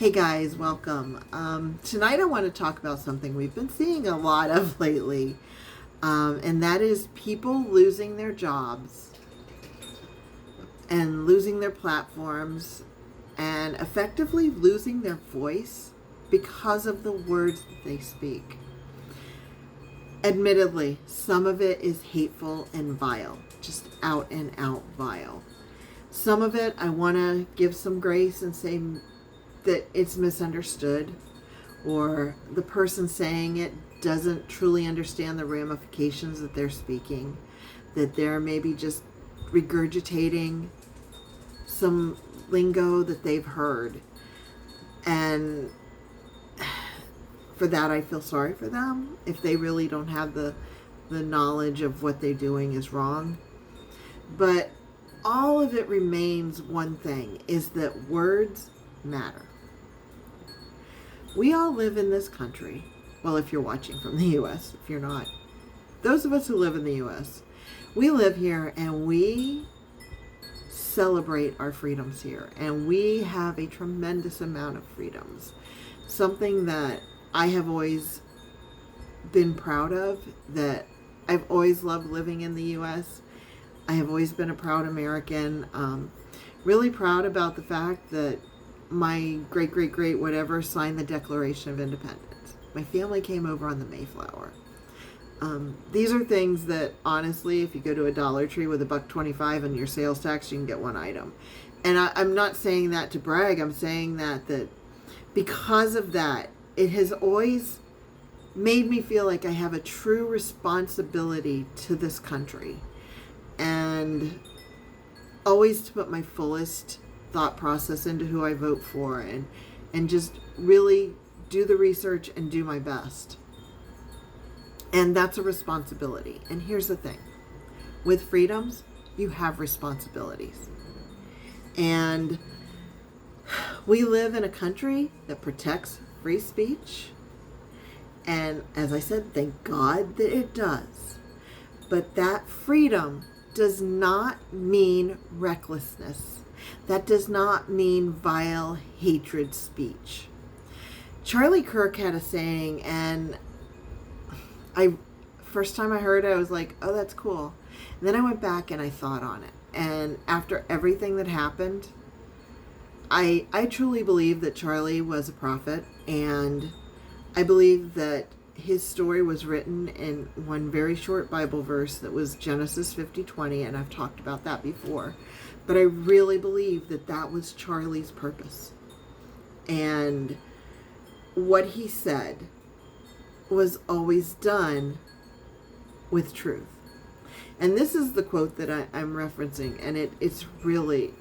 Hey guys, welcome. Tonight I want to talk about something we've been seeing a lot of lately, and that is people losing their jobs and losing their platforms and effectively losing their voice because of the words that they speak. Admittedly, some of it is hateful and vile, just out and out vile. Some of it I want to give some grace and say that it's misunderstood, or the person saying it doesn't truly understand the ramifications that they're speaking, that they're maybe just regurgitating some lingo that they've heard. And for that, I feel sorry for them if they really don't have the knowledge of what they're doing is wrong. But all of it remains one thing, is that words matter. We all live in this country. Well, if you're watching from the U.S., if you're not, those of us who live in the U.S., we live here and we celebrate our freedoms here. And we have a tremendous amount of freedoms. Something that I have always been proud of, that I've always loved living in the U.S. I have always been a proud American. Really proud about the fact that my great whatever signed the Declaration of Independence. My family came over on the Mayflower. These are things that, honestly, if you go to a Dollar Tree with $1.25 in your sales tax, you can get one item. And I'm not saying that to brag. I'm saying that because of that, it has always made me feel like I have a true responsibility to this country. And always to put my fullest thought process into who I vote for, and just really do the research and do my best. And that's a responsibility. And here's the thing. With freedoms, you have responsibilities. And we live in a country that protects free speech. And as I said, thank God that it does. But that freedom does not mean recklessness. That does not mean vile hatred speech. Charlie Kirk had a saying, and first time I heard it, I was like, oh, that's cool. And then I went back and I thought on it. And after everything that happened, I truly believe that Charlie was a prophet, and I believe that his story was written in one very short Bible verse that was Genesis 50:20, and I've talked about that before. But I really believe that that was Charlie's purpose. And what he said was always done with truth. And this is the quote that I'm referencing, and it's really,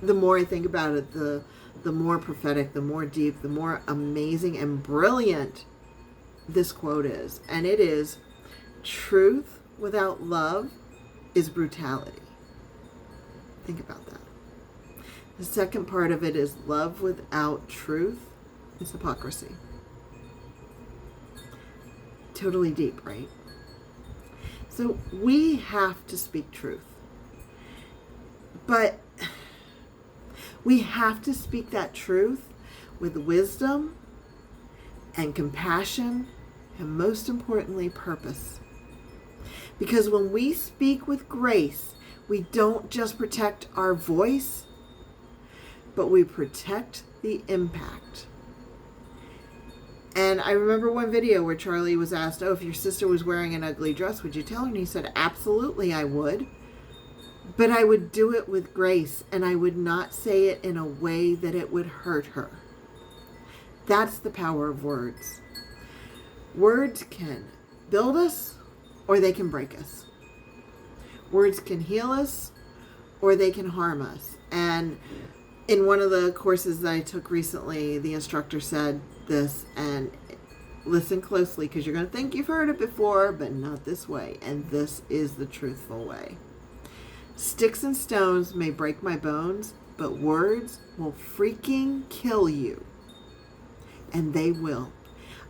the more I think about it, the more prophetic, the more deep, the more amazing and brilliant this quote is. And it is, truth without love is brutality. Think about that. The second part of it is, love without truth is hypocrisy. Totally deep, right? So we have to speak truth. But we have to speak that truth with wisdom and compassion, and most importantly, purpose. Because when we speak with grace, we don't just protect our voice, but we protect the impact. And I remember one video where Charlie was asked, oh, if your sister was wearing an ugly dress, would you tell her? And he said, absolutely, I would. But I would do it with grace, and I would not say it in a way that it would hurt her. That's the power of words. Words can build us, or they can break us. Words can heal us, or they can harm us. And in one of the courses that I took recently, the instructor said this, and listen closely, because you're going to think you've heard it before, but not this way. And this is the truthful way. Sticks and stones may break my bones, but words will freaking kill you. And they will.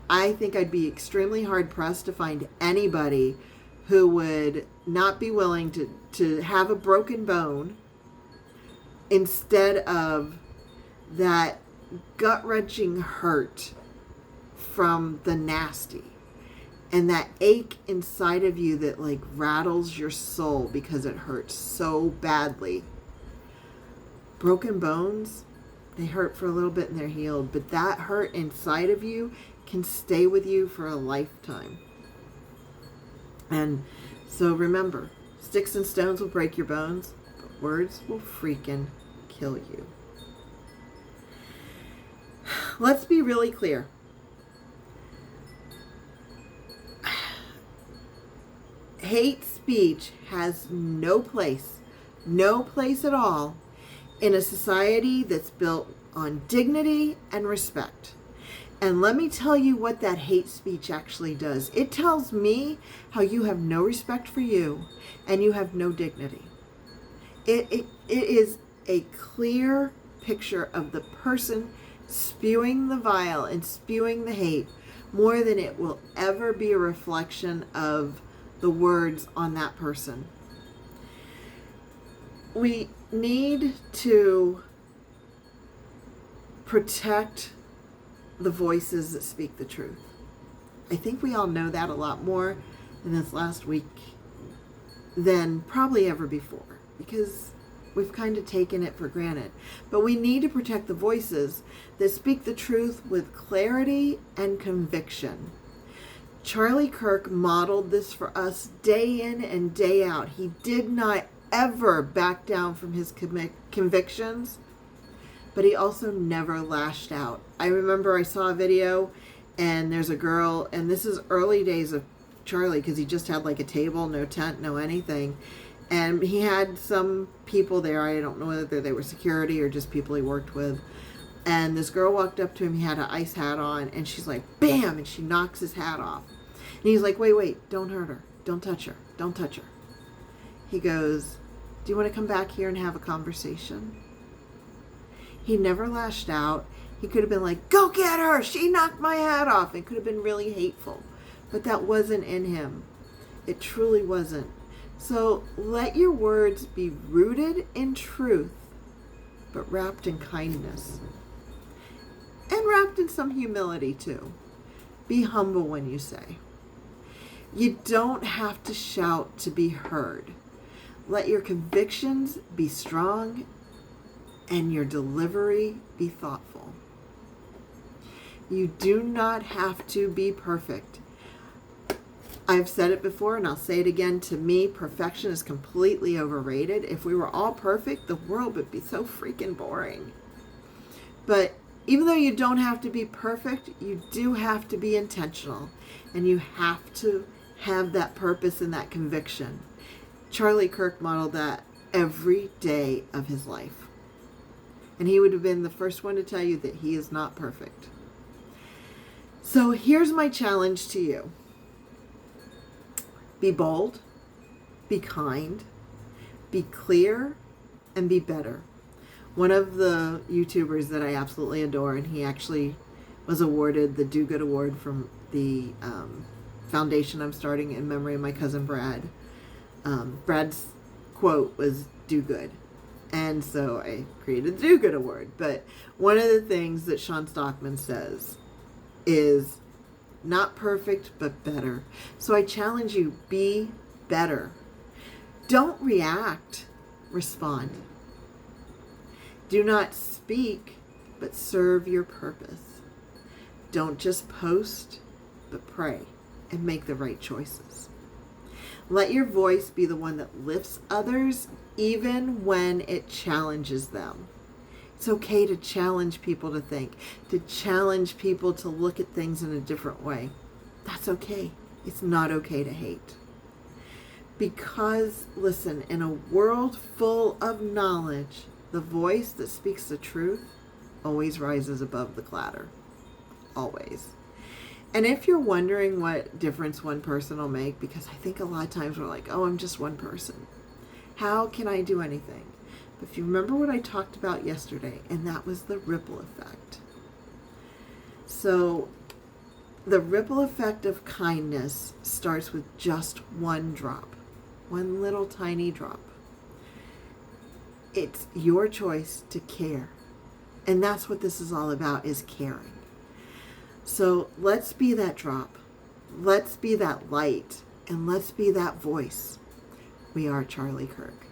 I think I'd be extremely hard pressed to find anybody who would not be willing to have a broken bone instead of that gut-wrenching hurt from the nasty, and that ache inside of you that like rattles your soul because it hurts so badly. Broken bones, they hurt for a little bit and they're healed, but that hurt inside of you can stay with you for a lifetime. And so remember, sticks and stones will break your bones, but words will freaking kill you. Let's be really clear. Hate speech has no place at all in a society that's built on dignity and respect. And let me tell you what that hate speech actually does. It tells me how you have no respect for you and you have no dignity. It is a clear picture of the person spewing the vile and spewing the hate more than it will ever be a reflection of the words on that person. We need to protect the voices that speak the truth. I think we all know that a lot more in this last week than probably ever before, because we've kind of taken it for granted. But we need to protect the voices that speak the truth with clarity and conviction. Charlie Kirk modeled this for us day in and day out. He did not ever back down from his convictions, but he also never lashed out. I remember I saw a video and there's a girl, and this is early days of Charlie because he just had like a table, no tent, no anything. And he had some people there. I don't know whether they were security or just people he worked with. And this girl walked up to him. He had an ice hat on, and she's like, bam, and she knocks his hat off. And he's like, wait, don't hurt her. Don't touch her. Don't touch her. He goes, do you want to come back here and have a conversation? He never lashed out. He could have been like, go get her. She knocked my hat off. It could have been really hateful. But that wasn't in him. It truly wasn't. So let your words be rooted in truth, but wrapped in kindness. And wrapped in some humility too. Be humble when you say. You don't have to shout to be heard. Let your convictions be strong and your delivery be thoughtful. You do not have to be perfect. I've said it before and I'll say it again. To me, perfection is completely overrated. If we were all perfect, the world would be so freaking boring. But even though you don't have to be perfect, you do have to be intentional. And you have to have that purpose and that conviction. Charlie Kirk modeled that every day of his life. And he would have been the first one to tell you that he is not perfect. So here's my challenge to you. Be bold, be kind, be clear, and be better. One of the YouTubers that I absolutely adore, and he actually was awarded the Do Good Award from the foundation I'm starting in memory of my cousin Brad. Brad's quote was do good. And so I created the Do Good Award. But one of the things that Sean Stockman says is not perfect, but better. So I challenge you, be better. Don't react, respond. Do not speak, but serve your purpose. Don't just post, but pray and make the right choices. Let your voice be the one that lifts others, even when it challenges them. It's okay to challenge people to think, to challenge people to look at things in a different way. That's okay. It's not okay to hate. Because, listen, in a world full of knowledge, the voice that speaks the truth always rises above the clatter. Always. And if you're wondering what difference one person will make, because I think a lot of times we're like, oh, I'm just one person. How can I do anything? But if you remember what I talked about yesterday, and that was the ripple effect. So the ripple effect of kindness starts with just one drop, one little tiny drop. It's your choice to care, And that's what this is all about, is caring. So let's be that drop. Let's be that light. And let's be that voice. We are Charlie Kirk.